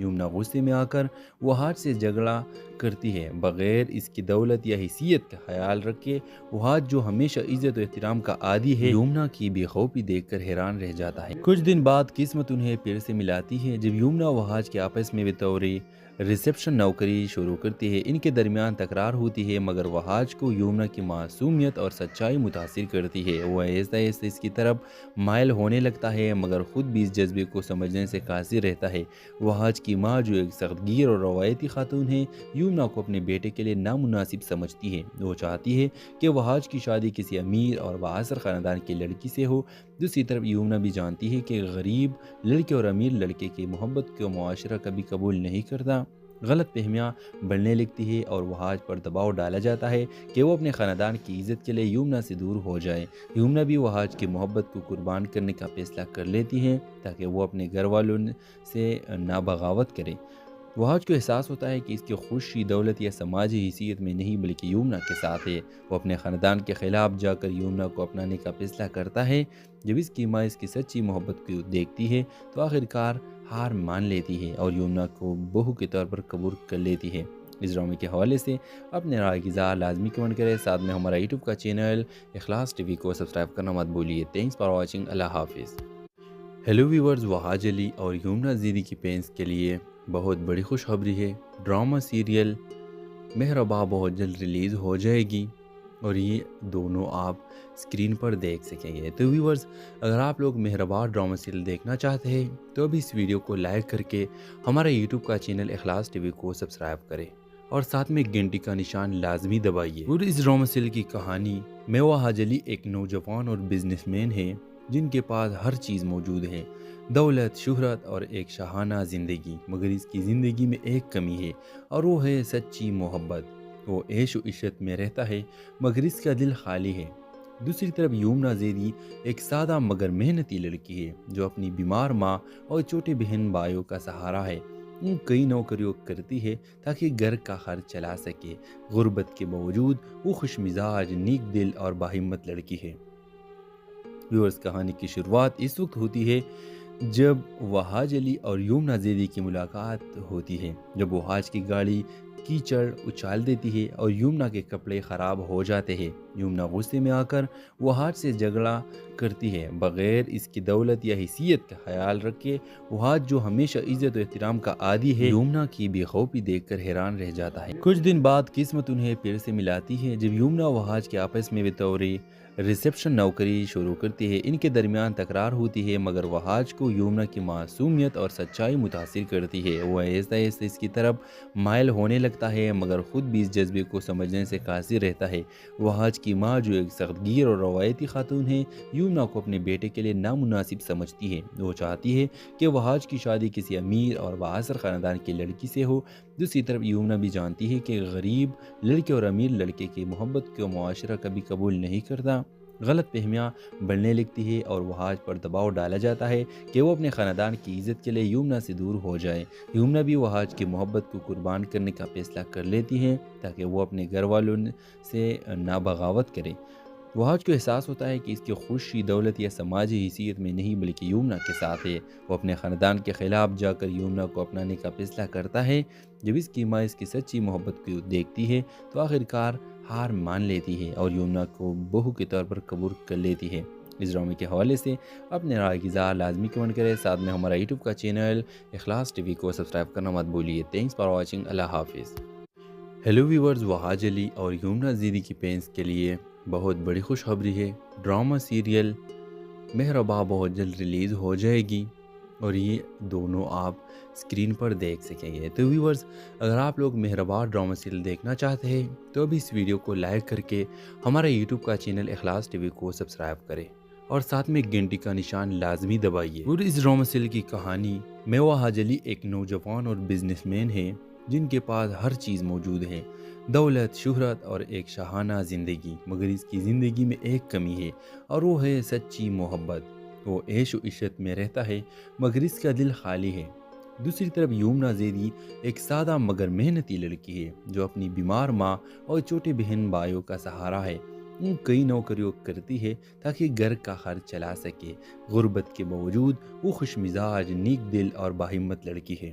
یمنا غصے میں آ کر وہاج سے جھگڑا کرتی ہے بغیر اس کی دولت یا حیثیت کا خیال رکھے۔ وہاج جو ہمیشہ عزت و احترام کا عادی ہے یمنا کی بے خوفی دیکھ کر حیران رہ جاتا ہے۔ کچھ دن بعد قسمت انہیں پھر سے ملاتی ہے جب یمنا و وہاج کے آپس میں بطور ریسیپشن نوکری شروع کرتی ہے۔ ان کے درمیان تکرار ہوتی ہے مگر وہاج کو یمنا کی معصومیت اور سچائی متاثر کرتی ہے۔ وہ آہستہ آہستہ اس کی طرف مائل ہونے لگتا ہے مگر خود بھی اس جذبے کو سمجھنے سے قاصر رہتا ہے۔ وہاج کی ماں جو ایک سخت گیر اور روایتی خاتون ہے یمنا کو اپنے بیٹے کے لیے نامناسب سمجھتی ہے۔ وہ چاہتی ہے کہ وہاج کی شادی کسی امیر اور بااثر خاندان کی لڑکی سے ہو۔ دوسری طرف یمنا بھی جانتی ہے کہ غریب لڑکے اور امیر لڑکے کی محبت کو معاشرہ کبھی قبول نہیں کرتا۔ غلط فہمیاں بڑھنے لگتی ہے اور وہاج پر دباؤ ڈالا جاتا ہے کہ وہ اپنے خاندان کی عزت کے لیے یمنا سے دور ہو جائے۔ یمنا بھی وہاج کی محبت کو قربان کرنے کا فیصلہ کر لیتی ہے تاکہ وہ اپنے گھر والوں سے نہ بغاوت کرے۔ وہاج کو احساس ہوتا ہے کہ اس کی خوشی دولت یا سماجی حیثیت میں نہیں بلکہ یمنا کے ساتھ ہے۔ وہ اپنے خاندان کے خلاف جا کر یمنا کو اپنانے کا فیصلہ کرتا ہے۔ جب اس کی ماں اس کی سچی محبت کو دیکھتی ہے تو آخرکار ہار مان لیتی ہے اور یمنا کو بہو کے طور پر قبول کر لیتی ہے۔ اس ڈرامے کے حوالے سے اپنے رائے کی اظہار لازمی کمنٹ کریں۔ ساتھ میں ہمارا یوٹیوب کا چینل اخلاص ٹی وی کو سبسکرائب کرنا مت بھولیے۔ Thanks for watching. اللہ حافظ۔ ہیلو ویورز، وہاج علی اور یمنا زیدی کی فینس کے لیے بہت بڑی خوشخبری ہے۔ ڈرامہ سیریل مہربا بہت جلد ریلیز ہو جائے گی اور یہ دونوں آپ اسکرین پر دیکھ سکیں گے۔ تو ویورز، اگر آپ لوگ مہربا ڈرامہ سیریل دیکھنا چاہتے ہیں تو ابھی اس ویڈیو کو لائک کر کے ہمارا یوٹیوب کا چینل اخلاص ٹی وی کو سبسکرائب کریں اور ساتھ میں گھنٹی کا نشان لازمی دبائیے۔ اور اس ڈرامہ سیریل کی کہانی میں وہاج علی ایک نوجوان اور بزنس مین ہے جن کے پاس ہر چیز موجود ہے، دولت، شہرت اور ایک شاہانہ زندگی، مگر اس کی زندگی میں ایک کمی ہے اور وہ ہے سچی محبت۔ وہ عیش و عشرت میں رہتا ہے مگر اس کا دل خالی ہے۔ دوسری طرف یمنا زیدی ایک سادہ مگر محنتی لڑکی ہے جو اپنی بیمار ماں اور چھوٹے بہن بھائیوں کا سہارا ہے۔ وہ کئی نوکریوں کرتی ہے تاکہ گھر کا خرچ چلا سکے۔ غربت کے باوجود وہ خوش مزاج، نیک دل اور باہمت لڑکی ہے۔ ویورز، کہانی کی شروعات اس وقت ہوتی ہے جب وہاج علی اور یمنا زیدی کی ملاقات ہوتی ہے۔ جب وہاج کی گاڑی کیچڑ اچال دیتی ہے اور یمنا کے کپڑے خراب ہو جاتے ہیں۔ یمنا غصے میں آ کر وہاج سے جھگڑا کرتی ہے بغیر اس کی دولت یا حیثیت کا خیال رکھے۔ وہاج جو ہمیشہ عزت و احترام کا عادی ہے یمنا کی بے خوفی دیکھ کر حیران رہ جاتا ہے۔ کچھ دن بعد قسمت انہیں پھر سے ملاتی ہے جب یمنا وہاج کے آپس میں بطور ریسیپشن نوکری شروع کرتی ہے۔ ان کے درمیان تکرار ہوتی ہے مگر وہاج کو یمنا کی معصومیت اور سچائی متاثر کرتی ہے۔ وہ آہستہ آہستہ اس کی طرف مائل ہونے لگتا ہے مگر خود بھی اس جذبے کو سمجھنے سے قاصر رہتا ہے۔ وہاج کی ماں جو ایک سخت گیر اور روایتی خاتون ہے یمنا کو اپنے بیٹے کے لیے نامناسب سمجھتی ہے۔ وہ چاہتی ہے کہ وہاج کی شادی کسی امیر اور بااثر خاندان کی لڑکی سے ہو۔ دوسری طرف یمنا بھی جانتی ہے کہ غریب لڑکے اور امیر لڑکے کی محبت کو معاشرہ کبھی قبول نہیں کرتا۔ غلط فہمیاں بڑھنے لگتی ہے اور وہاج پر دباؤ ڈالا جاتا ہے کہ وہ اپنے خاندان کی عزت کے لیے یمنا سے دور ہو جائے۔ یمنا بھی وہاج کی محبت کو قربان کرنے کا فیصلہ کر لیتی ہے تاکہ وہ اپنے گھر والوں سے نہ بغاوت کرے۔ وہاج کو احساس ہوتا ہے کہ اس کی خوشی دولت یا سماجی حیثیت میں نہیں بلکہ یمنا کے ساتھ ہے۔ وہ اپنے خاندان کے خلاف جا کر یمنا کو اپنانے کا فیصلہ کرتا ہے۔ جب اس کی ماں اس کی سچی محبت کو دیکھتی ہے تو آخرکار ہار مان لیتی ہے اور یمنا کو بہو کے طور پر قبول کر لیتی ہے۔ اس ڈرامے کے حوالے سے اپنے رائے کی اظہار لازمی کمنٹ کریں۔ ساتھ میں ہمارا یوٹیوب کا چینل اخلاص ٹی وی کو سبسکرائب کرنا مت بھولیے۔ Thanks for watching. اللہ حافظ۔ ہیلو ویورز، وہاج علی اور یمنا زیدی کی فینس کے لیے بہت بڑی خوشخبری ہے۔ ڈرامہ سیریل مہربا بہت جلد ریلیز ہو جائے گی اور یہ دونوں آپ اسکرین پر دیکھ سکیں گے۔ تو ویورز، اگر آپ لوگ مہربا ڈرامہ سیریل دیکھنا چاہتے ہیں تو ابھی اس ویڈیو کو لائک کر کے ہمارا یوٹیوب کا چینل اخلاص ٹی وی کو سبسکرائب کریں اور ساتھ میں گھنٹی کا نشان لازمی دبائیے۔ اور اس ڈرامہ سیریل کی کہانی میں وہاج علی ایک نوجوان اور بزنس مین ہے جن کے پاس ہر چیز موجود ہے، دولت، شہرت اور ایک شاہانہ زندگی، مگر اس کی زندگی میں ایک کمی ہے اور وہ ہے سچی محبت۔ وہ عیش و عشرت میں رہتا ہے مگر اس کا دل خالی ہے۔ دوسری طرف یمنا زیدی ایک سادہ مگر محنتی لڑکی ہے جو اپنی بیمار ماں اور چھوٹے بہن بھائیوں کا سہارا ہے۔ وہ کئی نوکریوں کرتی ہے تاکہ گھر کا خرچ چلا سکے۔ غربت کے باوجود وہ خوش مزاج، نیک دل اور باہمت لڑکی ہے۔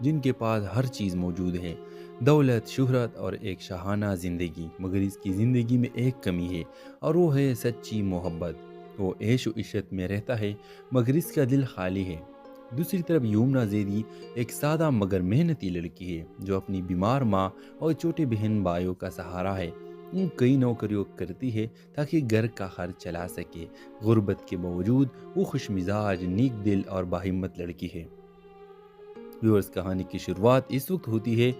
جن کے پاس ہر چیز موجود ہے، دولت، شہرت اور ایک شاہانہ زندگی، مگر اس کی زندگی میں ایک کمی ہے اور وہ ہے سچی محبت۔ وہ عیش و عشرت میں رہتا ہے مگر اس کا دل خالی ہے۔ دوسری طرف یمنا زیدی ایک سادہ مگر محنتی لڑکی ہے جو اپنی بیمار ماں اور چھوٹے بہن بھائیوں کا سہارا ہے۔ وہ کئی نوکریوں کرتی ہے تاکہ گھر کا خرچ چلا سکے۔ غربت کے باوجود وہ خوش مزاج، نیک دل اور باہمت لڑکی ہے۔ ویورز، کہانی کی شروعات اس وقت ہوتی ہے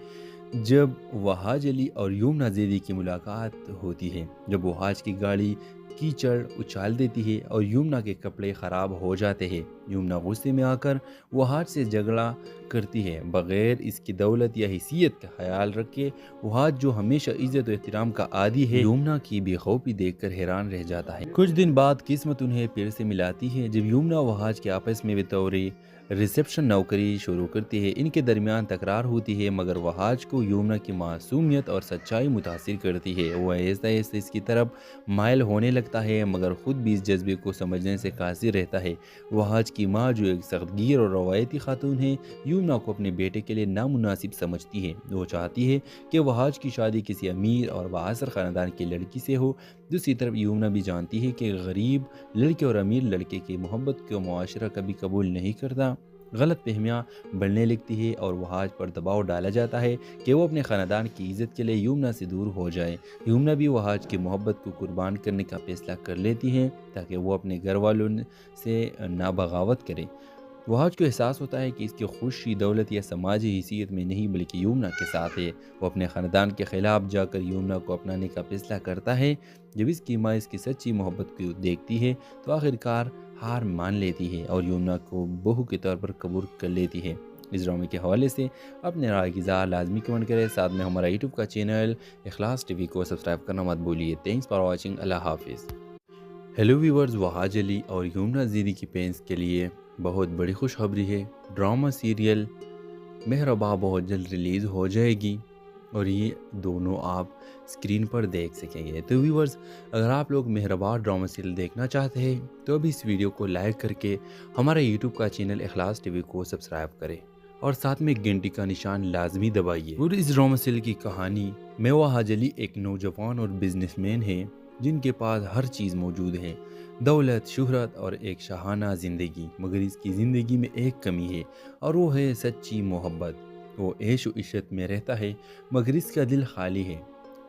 جب وہاج علی اور یمنا زیدی کی ملاقات ہوتی ہے۔ جب وہاج کی گاڑی کیچڑ اچھال دیتی ہے اور یمنا کے کپڑے خراب ہو جاتے ہیں، یمنا غصے میں آ کر وہاج سے جھگڑا کرتی ہے، بغیر اس کی دولت یا حیثیت کا خیال رکھے۔ وہاج جو ہمیشہ عزت و احترام کا عادی ہے، یمنا کی بے خوفی دیکھ کر حیران رہ جاتا ہے۔ کچھ دن بعد قسمت انہیں پھر سے ملاتی ہے جب یمنا وہاج کے آپس میں بطور ریسیپشن نوکری شروع کرتی ہے۔ ان کے درمیان تکرار ہوتی ہے مگر وہاج کو یمنا کی معصومیت اور سچائی متاثر کرتی ہے۔ وہ آہستہ آہستہ اس کی طرف مائل ہونے لگتا ہے مگر خود بھی اس جذبے کو سمجھنے سے قاصر رہتا ہے۔ وہاج کی ماں جو ایک سخت گیر اور روایتی خاتون ہے، یمنا کو اپنے بیٹے کے لیے نامناسب سمجھتی ہے۔ وہ چاہتی ہے کہ وہاج کی شادی کسی امیر اور بااثر خاندان کی لڑکی سے ہو۔ دوسری طرف یمنا بھی جانتی ہے کہ غریب لڑکے اور امیر لڑکے کی محبت کو معاشرہ کبھی قبول نہیں کرتا۔ غلط فہمیاں بڑھنے لگتی ہے اور وہاج پر دباؤ ڈالا جاتا ہے کہ وہ اپنے خاندان کی عزت کے لیے یمنا سے دور ہو جائے۔ یمنا بھی وہاج کی محبت کو قربان کرنے کا فیصلہ کر لیتی ہے تاکہ وہ اپنے گھر والوں سے نہ بغاوت کرے۔ وہاج کو احساس ہوتا ہے کہ اس کی خوشی دولت یا سماجی حیثیت میں نہیں بلکہ یمنا کے ساتھ ہے۔ وہ اپنے خاندان کے خلاف جا کر یمنا کو اپنانے کا فیصلہ کرتا ہے۔ جب اس کی ماں اس کی سچی محبت کو دیکھتی ہے تو آخرکار ہار مان لیتی ہے اور یمنا کو بہو کے طور پر قبول کر لیتی ہے۔ اس ڈرامے کے حوالے سے اپنے رائے کی اظہار لازمی کمنٹ کریں، ساتھ میں ہمارا یوٹیوب کا چینل اخلاص ٹی وی کو سبسکرائب کرنا مت بھولیے۔ Thanks for watching. اللہ حافظ۔ ہیلو ویورز، وہاج علی اور یمنا زیدی کی فینس کے لیے بہت بڑی خوشخبری ہے۔ ڈرامہ سیریل مہرباں بہت جلد ریلیز ہو جائے گی اور یہ دونوں آپ اسکرین پر دیکھ سکیں گے۔ تو ویورز، اگر آپ لوگ مہرباں ڈرامہ سیریل دیکھنا چاہتے ہیں تو ابھی اس ویڈیو کو لائک کر کے ہمارا یوٹیوب کا چینل اخلاص ٹی وی کو سبسکرائب کریں اور ساتھ میں گھنٹی کا نشان لازمی دبائیے۔ اور اس ڈرامہ سیریل کی کہانی میں وہاج علی ایک نوجوان اور بزنس مین ہے جن کے پاس ہر چیز موجود ہے، دولت، شہرت اور ایک شاہانہ زندگی، مگر اس کی زندگی میں ایک کمی ہے اور وہ ہے سچی محبت۔ وہ عیش و عشرت میں رہتا ہے مگر اس کا دل خالی ہے۔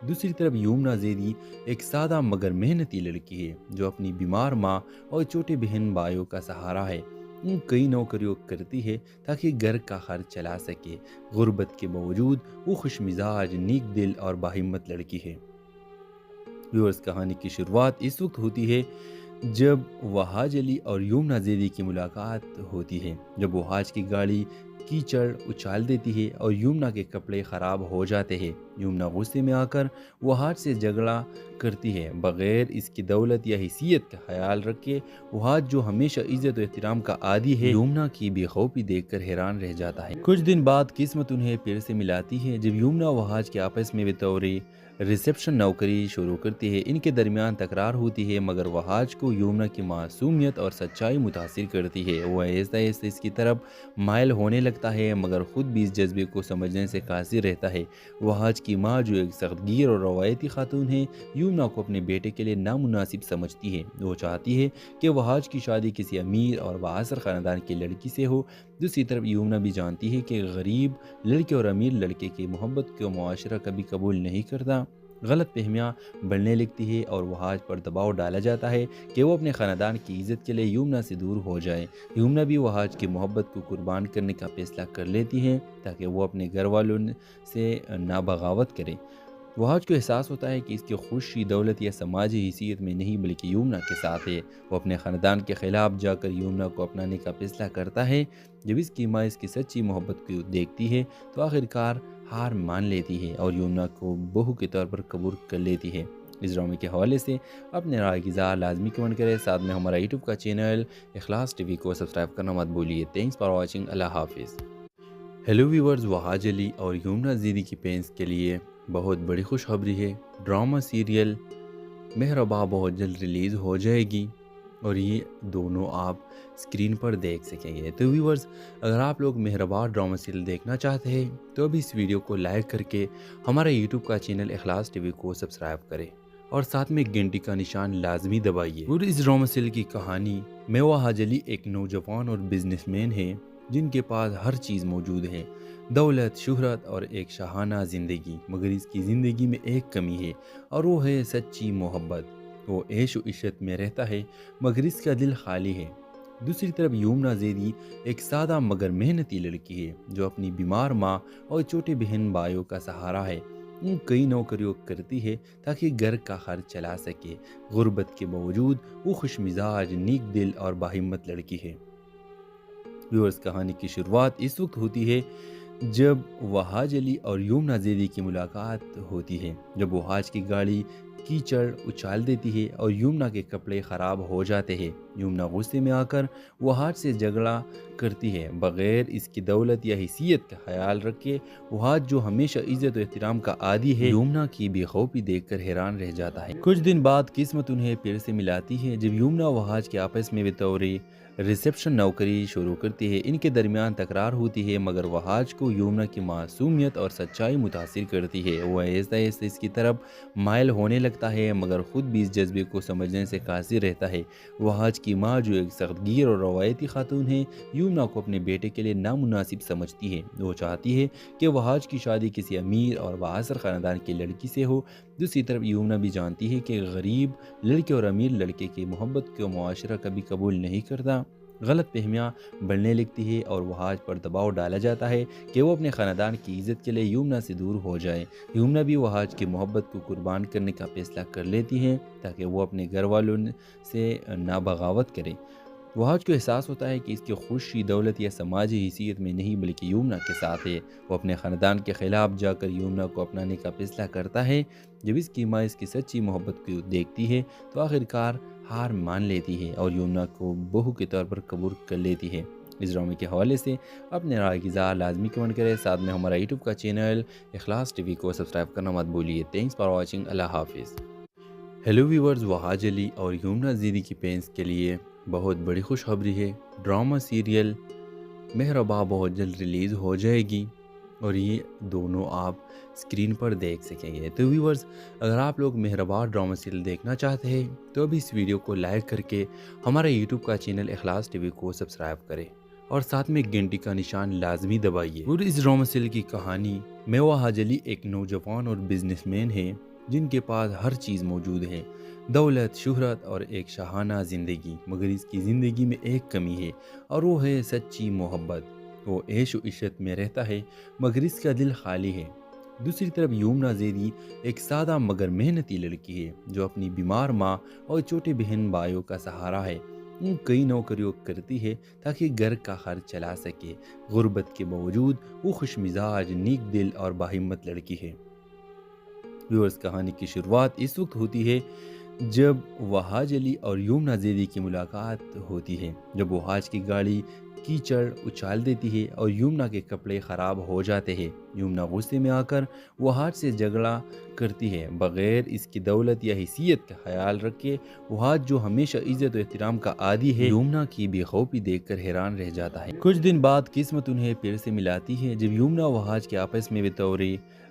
دوسری طرف یمنا زیدی ایک سادہ مگر محنتی لڑکی ہے جو اپنی بیمار ماں اور چھوٹے بہن بھائیوں کا سہارا ہے۔ وہ کئی نوکریوں کرتی ہے تاکہ گھر کا خرچ چلا سکے۔ غربت کے باوجود وہ خوش مزاج، نیک دل اور باہمت لڑکی ہے۔ ویورز، کہانی کی شروعات اس وقت ہوتی ہے جب وہاج علی اور یمنا زیدی کی ملاقات ہوتی ہے۔ جب وہاج کی گاڑی کیچڑ اچھال دیتی ہے اور یمنا کے کپڑے خراب ہو جاتے ہیں، یمنا غصے میں آ کر وہاج سے جھگڑا کرتی ہے، بغیر اس کی دولت یا حیثیت کا خیال رکھے۔ وہاج جو ہمیشہ عزت و احترام کا عادی ہے، یمنا کی بے خوفی دیکھ کر حیران رہ جاتا ہے۔ کچھ دن بعد قسمت انہیں پھر سے ملاتی ہے جب یمنا وہاج کے آپس میں بطور ریسیپشن نوکری شروع کرتی ہے۔ ان کے درمیان تکرار ہوتی ہے مگر وہاج کو یمنا کی معصومیت اور سچائی متاثر کرتی ہے۔ وہ آہستہ آہستہ اس کی طرف مائل ہونے لگتا ہے مگر خود بھی اس جذبے کو سمجھنے سے قاصر رہتا ہے۔ وہاج کی ماں جو ایک سخت گیر اور روایتی خاتون ہے، یمنا کو اپنے بیٹے کے لیے نامناسب سمجھتی ہے۔ وہ چاہتی ہے کہ وہاج کی شادی کسی امیر اور بااثر خاندان کی لڑکی سے ہو۔ دوسری طرف یمنا بھی جانتی ہے کہ غریب لڑکے اور امیر لڑکے کی محبت کو معاشرہ کبھی قبول نہیں کرتا۔ غلط فہمیاں بڑھنے لگتی ہے اور وہاج پر دباؤ ڈالا جاتا ہے کہ وہ اپنے خاندان کی عزت کے لیے یمنا سے دور ہو جائے۔ یمنا بھی وہاج کی محبت کو قربان کرنے کا فیصلہ کر لیتی ہے تاکہ وہ اپنے گھر والوں سے نہ بغاوت کرے۔ وہاج کو احساس ہوتا ہے کہ اس کی خوشی دولت یا سماجی حیثیت میں نہیں بلکہ یمنا کے ساتھ ہے۔ وہ اپنے خاندان کے خلاف جا کر یمنا کو اپنانے کا فیصلہ کرتا ہے۔ جب اس کی ماں اس کی سچی محبت کو دیکھتی ہے تو آخرکار ہار مان لیتی ہے اور یمنا کو بہو کے طور پر قبول کر لیتی ہے۔ اس ڈرامے کے حوالے سے اپنے رائے کی اظہار لازمی کمنٹ کریں، ساتھ میں ہمارا یوٹیوب کا چینل اخلاص ٹی وی کو سبسکرائب کرنا مت بھولیے۔ Thanks for watching. اللہ حافظ۔ ہیلو ویورز، وہاج علی اور یمنا زیدی کی فینس کے لیے بہت بڑی خوشخبری ہے۔ ڈرامہ سیریل مہرباں بہت جلد ریلیز ہو جائے گی اور یہ دونوں آپ اسکرین پر دیکھ سکیں گے۔ تو ویورز، اگر آپ لوگ مہربا ڈرامہ سیریل دیکھنا چاہتے ہیں تو ابھی اس ویڈیو کو لائک کر کے ہمارا یوٹیوب کا چینل اخلاص ٹی وی کو سبسکرائب کریں اور ساتھ میں گھنٹی کا نشان لازمی دبائیے۔ اور اس ڈرامہ سیریل کی کہانی میوا حاج علی ایک نوجوان اور بزنس مین ہے جن کے پاس ہر چیز موجود ہے، دولت، شہرت اور ایک شاہانہ زندگی، مگر اس کی زندگی میں ایک کمی ہے اور وہ ہے سچی محبت۔ وہ عیش و عشرت میں رہتا ہے مگر اس کا دل خالی ہے۔ دوسری طرف یمنا زیدی ایک سادہ مگر محنتی لڑکی ہے جو اپنی بیمار ماں اور چھوٹے بہن بھائیوں کا سہارا ہے۔ وہ کئی نوکریوں کرتی ہے تاکہ گھر کا خرچ چلا سکے۔ غربت کے باوجود وہ خوش مزاج، نیک دل اور باہمت لڑکی ہے۔ ویورز، کہانی کی شروعات اس وقت ہوتی ہے جب وہ حاج علی اور یمنا زیدی کی ملاقات ہوتی ہے، جب وہ حاج کی گاڑی کیچڑ اچھال دیتی ہے اور یمنا کے کپڑے خراب ہو جاتے ہیں۔ یمنا غصے میں آ کر وہ حاج سے جھگڑا کرتی ہے، بغیر اس کی دولت یا حیثیت کا خیال رکھے وہ حاج جو ہمیشہ عزت و احترام کا عادی ہے، یمنا کی بے خوفی دیکھ کر حیران رہ جاتا ہے۔ کچھ دن بعد قسمت انہیں پھر سے ملاتی ہے جب یمنا و حاج کے آپس میں بطور ریسیپشن نوکری شروع کرتی ہے۔ ان کے درمیان تکرار ہوتی ہے مگر وہ حاج کو یمنا کی معصومیت اور سچائی متاثر کرتی ہے۔ وہ آہستہ آہستہ اس کی طرف مائل ہونے لگتا ہے مگر خود بھی اس جذبے کو سمجھنے سے قاصر رہتا ہے۔ وہ حاج کی ماں جو ایک سخت گیر اور روایتی خاتون ہے، یمنا کو اپنے بیٹے کے لیے نامناسب سمجھتی ہے۔ وہ چاہتی ہے کہ وہ حاج کی شادی کسی امیر اور بااثر خاندان کی لڑکی سے ہو۔ دوسری طرف یمنا بھی جانتی ہے کہ غریب لڑکے اور امیر لڑکے کی محبت کو معاشرہ کبھی قبول نہیں کرتا۔ غلط فہمیاں بڑھنے لگتی ہے اور وہ حاج پر دباؤ ڈالا جاتا ہے کہ وہ اپنے خاندان کی عزت کے لیے یمنا سے دور ہو جائے۔ یمنا بھی وہ حاج کی محبت کو قربان کرنے کا فیصلہ کر لیتی ہے تاکہ وہ اپنے گھر والوں سے نہ بغاوت کرے۔ وہ حاج کو احساس ہوتا ہے کہ اس کی خوشی دولت یا سماجی حیثیت میں نہیں بلکہ یمنا کے ساتھ ہے۔ وہ اپنے خاندان کے خلاف جا کر یمنا کو اپنانے کا فیصلہ کرتا ہے۔ جب اس کی ماں اس کی سچی محبت کو دیکھتی ہے تو آخرکار ہار مان لیتی ہے اور یمنا کو بہو کے طور پر قبول کر لیتی ہے۔ اس ڈرامے کے حوالے سے اپنے رائے کی اظہار لازمی کمنٹ کریں، ساتھ میں ہمارا یوٹیوب کا چینل اخلاص ٹی وی کو سبسکرائب کرنا مت بھولیے۔ Thanks for watching. اللہ حافظ۔ ہیلو ویورز، وہ حاج علی اور یمنا زیدی کی فینس کے لیے بہت بڑی خوشخبری ہے۔ ڈرامہ سیریل مہربا بہت جلد ریلیز ہو جائے گی اور یہ دونوں آپ اسکرین پر دیکھ سکیں گے۔ تو ویورز، اگر آپ لوگ مہربا ڈرامہ سیریل دیکھنا چاہتے ہیں تو ابھی اس ویڈیو کو لائک کر کے ہمارا یوٹیوب کا چینل اخلاص ٹی وی کو سبسکرائب کریں اور ساتھ میں گھنٹی کا نشان لازمی دبائیے۔ اور اس ڈرامہ سیریل کی کہانی میوا حاج علی ایک نوجوان اور بزنس مین ہے جن کے پاس ہر چیز موجود ہے، دولت، شہرت اور ایک شاہانہ زندگی، مگر اس کی زندگی میں ایک کمی ہے اور وہ ہے سچی محبت۔ وہ عیش و عشرت میں رہتا ہے مگر اس کا دل خالی ہے۔ دوسری طرف یمنا زیدی ایک سادہ مگر محنتی لڑکی ہے جو اپنی بیمار ماں اور چھوٹے بہن بھائیوں کا سہارا ہے۔ وہ کئی نوکریوں کرتی ہے تاکہ گھر کا خرچ چلا سکے۔ غربت کے باوجود وہ خوش مزاج، نیک دل اور باہمت لڑکی ہے۔ ویورز، کہانی کی شروعات اس وقت ہوتی ہے جب وہ حاج علی اور یمنا زیدی کی ملاقات ہوتی ہے، جب وہ حاج کی گاڑی کیچڑ اچھال دیتی ہے اور یمنا کے کپڑے خراب ہو جاتے ہیں۔ یمنا غصے میں آ کر وہ حاج سے جھگڑا کرتی ہے، بغیر اس کی دولت یا حیثیت کا خیال رکھے وہ حاج جو ہمیشہ عزت و احترام کا عادی ہے، یمنا کی بے خوفی دیکھ کر حیران رہ جاتا ہے۔ کچھ دن بعد قسمت انہیں پھر سے ملاتی ہے جب یمنا و حاج کے آپس میں بطور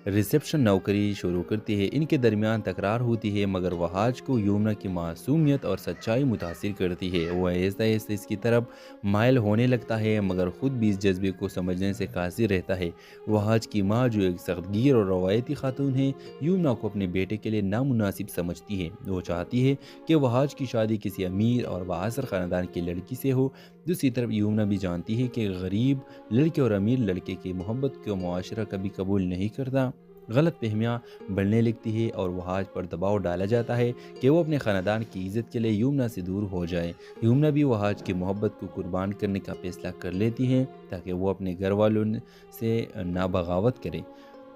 ریسیپشن نوکری شروع کرتی ہے۔ ان کے درمیان تکرار ہوتی ہے مگر وہ حاج کو یمنا کی معصومیت اور سچائی متاثر کرتی ہے۔ وہ آہستہ آہستہ اس کی طرف مائل ہونے لگتا ہے مگر خود بھی اس جذبے کو سمجھنے سے قاصر رہتا ہے۔ وہ حاج کی ماں جو ایک سخت گیر اور روایتی خاتون ہے، یمنا کو اپنے بیٹے کے لیے نامناسب سمجھتی ہے۔ وہ چاہتی ہے کہ وہ حاج کی شادی کسی امیر اور بااثر خاندان کی لڑکی سے ہو۔ دوسری طرف یمنا بھی جانتی ہے کہ غریب لڑکے اور امیر لڑکے کی محبت کو معاشرہ کبھی قبول نہیں کرتا۔ غلط فہمیاں بڑھنے لگتی ہے اور وہ حاج پر دباؤ ڈالا جاتا ہے کہ وہ اپنے خاندان کی عزت کے لیے یمنا سے دور ہو جائے۔ یمنا بھی وہ حاج کی محبت کو قربان کرنے کا فیصلہ کر لیتی ہے تاکہ وہ اپنے گھر والوں سے نہ بغاوت کرے۔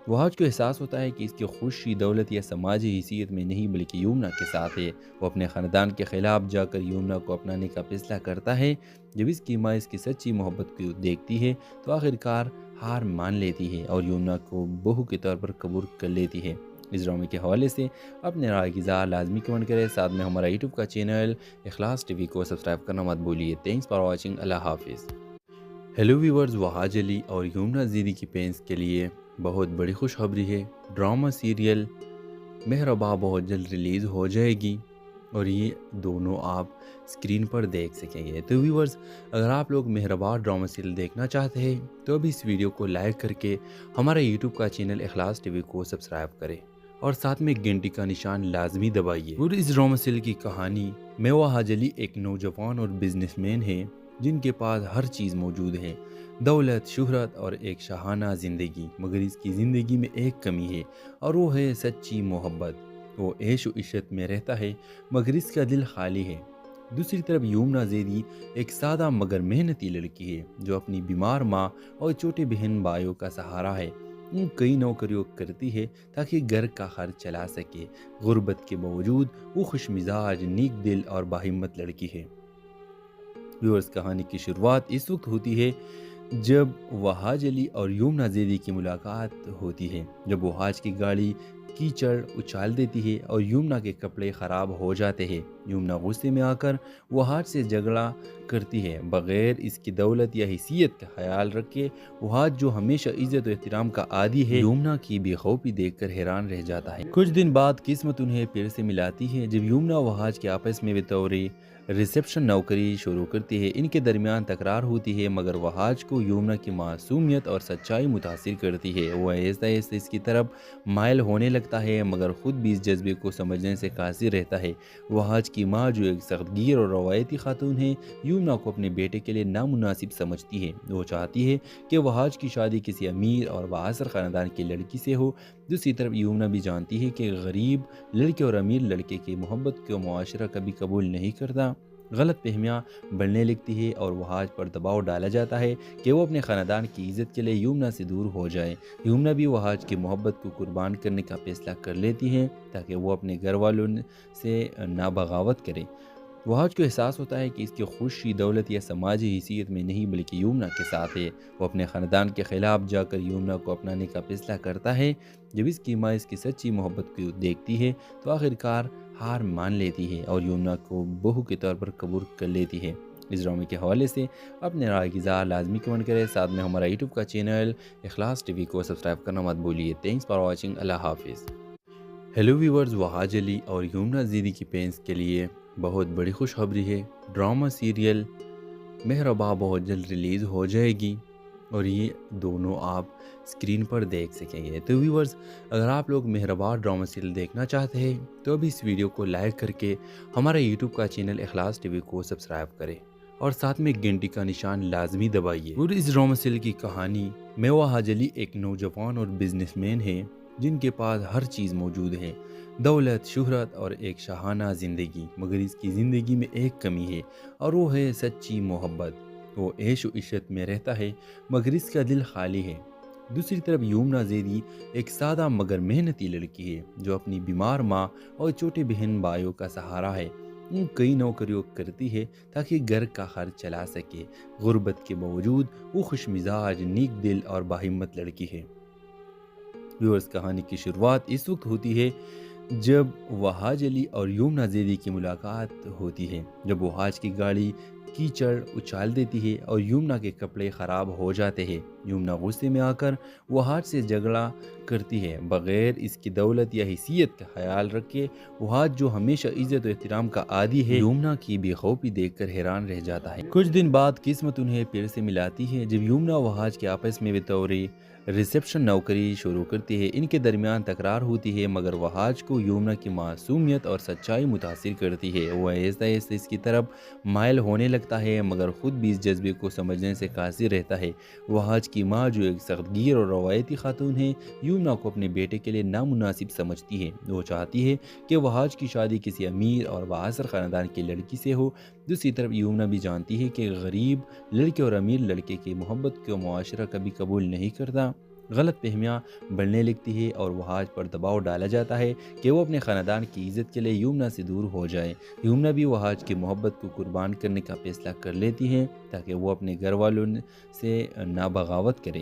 وہ حاج کو احساس ہوتا ہے کہ اس کی خوشی دولت یا سماجی حیثیت میں نہیں بلکہ یمنا کے ساتھ ہے۔ وہ اپنے خاندان کے خلاف جا کر یمنا کو اپنانے کا فیصلہ کرتا ہے۔ جب اس کی ماں اس کی سچی محبت کو دیکھتی ہے تو آخرکار ہار مان لیتی ہے اور یمنا کو بہو کے طور پر قبول کر لیتی ہے۔ اس ڈرامے کے حوالے سے اپنے رائے کی اظہار لازمی کمنٹ کریں، ساتھ میں ہمارا یوٹیوب کا چینل اخلاص ٹی وی کو سبسکرائب کرنا مت بھولیے۔ تھینکس فار واچنگ، اللہ حافظ۔ ہیلو ویورز، وہاج علی اور یمنا زیدی کی پینس کے لیے بہت بڑی خوشخبری ہے۔ ڈرامہ سیریل مہرباں بہت جلد ریلیز ہو جائے گی اور یہ دونوں آپ اسکرین پر دیکھ سکیں گے۔ تو ویورز، اگر آپ لوگ مہرباں ڈرامہ سیریل دیکھنا چاہتے ہیں تو ابھی اس ویڈیو کو لائک کر کے ہمارے یوٹیوب کا چینل اخلاص ٹی وی کو سبسکرائب کریں اور ساتھ میں گھنٹی کا نشان لازمی دبائیے۔ اور اس ڈرامہ سیریل کی کہانی میں وہاج علی ایک نوجوان اور بزنس مین ہے جن کے پاس ہر چیز موجود ہے، دولت، شہرت اور ایک شاہانہ زندگی، مگر اس کی زندگی میں ایک کمی ہے اور وہ ہے سچی محبت۔ وہ عیش و عشرت میں رہتا ہے مگر اس کا دل خالی ہے۔ دوسری طرف یمنا زیدی ایک سادہ مگر محنتی لڑکی ہے جو اپنی بیمار ماں اور چھوٹے بہن بھائیوں کا سہارا ہے۔ وہ کئی نوکریوں کرتی ہے تاکہ گھر کا خرچ چلا سکے۔ غربت کے باوجود وہ خوش مزاج، نیک دل اور باہمت لڑکی ہے۔ ویورز، کہانی کی شروعات اس وقت ہوتی ہے جب وہاج علی اور یمنا زیدی کی ملاقات ہوتی ہے۔ جب وہاج کی گاڑی کیچڑ اچھال دیتی ہے اور یمنا کے کپڑے خراب ہو جاتے ہیں، یمنا غصے میں آ کر وہاج سے جھگڑا کرتی ہے، بغیر اس کی دولت یا حیثیت کا خیال رکھے۔ وہاج جو ہمیشہ عزت و احترام کا عادی ہے، یمنا کی بے خوفی دیکھ کر حیران رہ جاتا ہے۔ کچھ دن بعد قسمت انہیں پھر سے ملاتی ہے جب یمنا وہاج کے آپس میں بطور ریسیپشن نوکری شروع کرتی ہے۔ ان کے درمیان تکرار ہوتی ہے مگر وہاج کو یمنا کی معصومیت اور سچائی متاثر کرتی ہے۔ وہ آہستہ آہستہ اس کی طرف مائل ہونے لگتا ہے مگر خود بھی اس جذبے کو سمجھنے سے قاصر رہتا ہے۔ وہاج کی ماں جو ایک سخت گیر اور روایتی خاتون ہے، یمنا کو اپنے بیٹے کے لیے نامناسب سمجھتی ہے۔ وہ چاہتی ہے کہ وہاج کی شادی کسی امیر اور بااثر خاندان کی لڑکی سے ہو۔ دوسری طرف یمنا بھی جانتی ہے کہ غریب لڑکے اور امیر لڑکے کی محبت کو معاشرہ کبھی قبول نہیں کرتا۔ غلط فہمیاں بڑھنے لگتی ہے اور وہاج پر دباؤ ڈالا جاتا ہے کہ وہ اپنے خاندان کی عزت کے لیے یمنا سے دور ہو جائے۔ یمنا بھی وہاج کی محبت کو قربان کرنے کا فیصلہ کر لیتی ہے تاکہ وہ اپنے گھر والوں سے نہ بغاوت کرے۔ وہاج کو احساس ہوتا ہے کہ اس کی خوشی دولت یا سماجی حیثیت میں نہیں بلکہ یمنا کے ساتھ ہے۔ وہ اپنے خاندان کے خلاف جا کر یمنا کو اپنانے کا فیصلہ کرتا ہے۔ جب اس کی ماں اس کی سچی محبت کو دیکھتی ہے تو آخرکار ہار مان لیتی ہے اور یمنا کو بہو کے طور پر قبول کر لیتی ہے۔ اس ڈرامے کے حوالے سے اپنے رائے کی اظہار لازمی کمنٹ کریں، ساتھ میں ہمارا یوٹیوب کا چینل اخلاص ٹی وی کو سبسکرائب کرنا مت بھولیے۔ تھینکس فار واچنگ، اللہ حافظ۔ ہیلو ویورز، وہاج علی اور یمنا زیدی کی پینس کے لیے بہت بڑی خوشخبری ہے۔ ڈرامہ سیریل مہرباں بہت جلد ریلیز ہو جائے گی اور یہ دونوں آپ اسکرین پر دیکھ سکیں گے۔ تو ویورز، اگر آپ لوگ مہرباں ڈرامہ سیریل دیکھنا چاہتے ہیں تو ابھی اس ویڈیو کو لائک کر کے ہمارے یوٹیوب کا چینل اخلاص ٹی وی کو سبسکرائب کریں اور ساتھ میں گھنٹی کا نشان لازمی دبائیے۔ اور اس ڈرامہ سیریل کی کہانی میں وہاج علی ایک نوجوان اور بزنس مین ہے جن کے پاس ہر چیز موجود ہے، دولت، شہرت اور ایک شاہانہ زندگی، مگر اس کی زندگی میں ایک کمی ہے اور وہ ہے سچی محبت۔ وہ عیش و عشرت میں رہتا ہے مگر اس کا دل خالی ہے۔ دوسری طرف یمنا زیدی ایک سادہ مگر محنتی لڑکی ہے جو اپنی بیمار ماں اور چھوٹے بہن بھائیوں کا سہارا ہے۔ وہ کئی نوکریوں کرتی ہے تاکہ گھر کا خرچ چلا سکے۔ غربت کے باوجود وہ خوش مزاج، نیک دل اور باہمت لڑکی ہے۔ ویورز، کہانی کی شروعات اس وقت ہوتی ہے جب وہاج علی اور یمنا زیدی کی ملاقات ہوتی ہے۔ جب وہاج کی گاڑی کیچڑ اچھال دیتی ہے اور یمنا کے کپڑے خراب ہو جاتے ہیں، یمنا غصے میں آ کر وہاج سے جھگڑا کرتی ہے، بغیر اس کی دولت یا حیثیت کا خیال رکھے۔ وہاج جو ہمیشہ عزت و احترام کا عادی ہے، یمنا کی بے خوفی دیکھ کر حیران رہ جاتا ہے۔ کچھ دن بعد قسمت انہیں پھر سے ملاتی ہے جب یمنا وہاج کے آپس میں بطور ریسیپشن نوکری شروع کرتی ہے۔ ان کے درمیان تکرار ہوتی ہے مگر وہاج کو یمنا کی معصومیت اور سچائی متاثر کرتی ہے۔ وہ آہستہ آہستہ اس کی طرف مائل ہونے لگتا ہے مگر خود بھی اس جذبے کو سمجھنے سے قاصر رہتا ہے۔ وہاج کی ماں جو ایک سخت گیر اور روایتی خاتون ہے، یمنا کو اپنے بیٹے کے لیے نامناسب سمجھتی ہے۔ وہ چاہتی ہے کہ وہاج کی شادی کسی امیر اور بااثر خاندان کی لڑکی سے ہو۔ دوسری طرف یمنا بھی جانتی ہے کہ غریب لڑکے اور امیر لڑکے کی محبت کو معاشرہ کبھی قبول نہیں کرتا۔ غلط فہمیاں بڑھنے لگتی ہے اور وہاج پر دباؤ ڈالا جاتا ہے کہ وہ اپنے خاندان کی عزت کے لیے یمنا سے دور ہو جائے۔ یمنا بھی وہاج کی محبت کو قربان کرنے کا فیصلہ کر لیتی ہے تاکہ وہ اپنے گھر والوں سے نہ بغاوت کرے۔